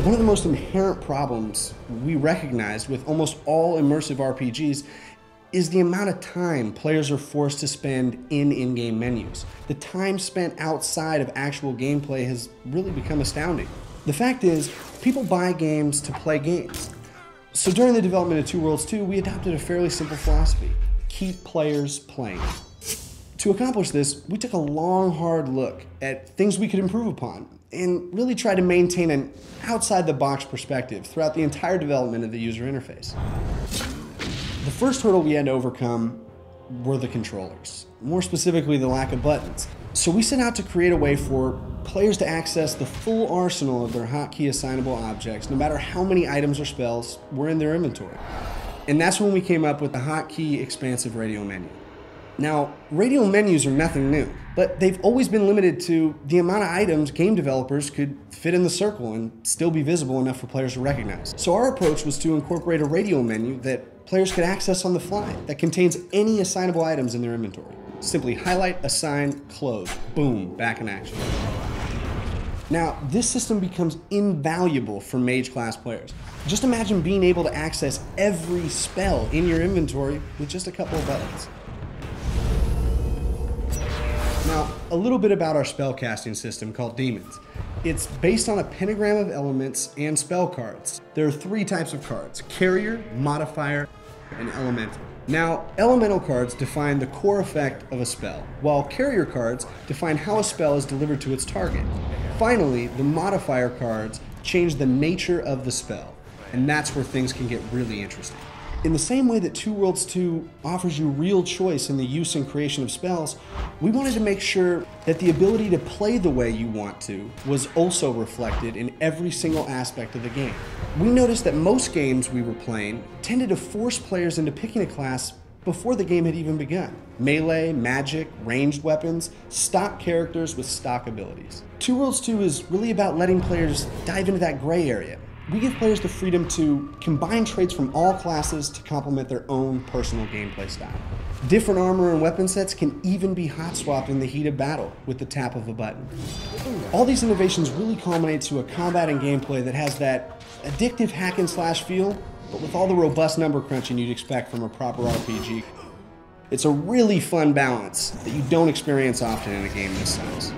One of the most inherent problems we recognized with almost all immersive RPGs is the amount of time players are forced to spend in in-game menus. The time spent outside of actual gameplay has really become astounding. The fact is, people buy games to play games. So during the development of Two Worlds 2, we adopted a fairly simple philosophy: keep players playing. To accomplish this, we took a long, hard look at things we could improve upon and really tried to maintain an outside-the-box perspective throughout the entire development of the user interface. The first hurdle we had to overcome were the controllers, more specifically the lack of buttons. So we set out to create a way for players to access the full arsenal of their hotkey assignable objects, no matter how many items or spells were in their inventory. And that's when we came up with the hotkey expansive radio menu. Now, radial menus are nothing new, but they've always been limited to the amount of items game developers could fit in the circle and still be visible enough for players to recognize. So our approach was to incorporate a radial menu that players could access on the fly that contains any assignable items in their inventory. Simply highlight, assign, close, boom, back in action. Now, this system becomes invaluable for mage class players. Just imagine being able to access every spell in your inventory with just a couple of buttons. Now, a little bit about our spellcasting system called Demons. It's based on a pentagram of elements and spell cards. There are three types of cards: Carrier, Modifier, and Elemental. Now, Elemental cards define the core effect of a spell, while Carrier cards define how a spell is delivered to its target. Finally, the Modifier cards change the nature of the spell, and that's where things can get really interesting. In the same way that Two Worlds 2 offers you real choice in the use and creation of spells, we wanted to make sure that the ability to play the way you want to was also reflected in every single aspect of the game. We noticed that most games we were playing tended to force players into picking a class before the game had even begun. Melee, magic, ranged weapons, stock characters with stock abilities. Two Worlds 2 is really about letting players dive into that gray area. We give players the freedom to combine traits from all classes to complement their own personal gameplay style. Different armor and weapon sets can even be hot swapped in the heat of battle with the tap of a button. All these innovations really culminate to a combat and gameplay that has that addictive hack and slash feel, but with all the robust number crunching you'd expect from a proper RPG. It's a really fun balance that you don't experience often in a game this size.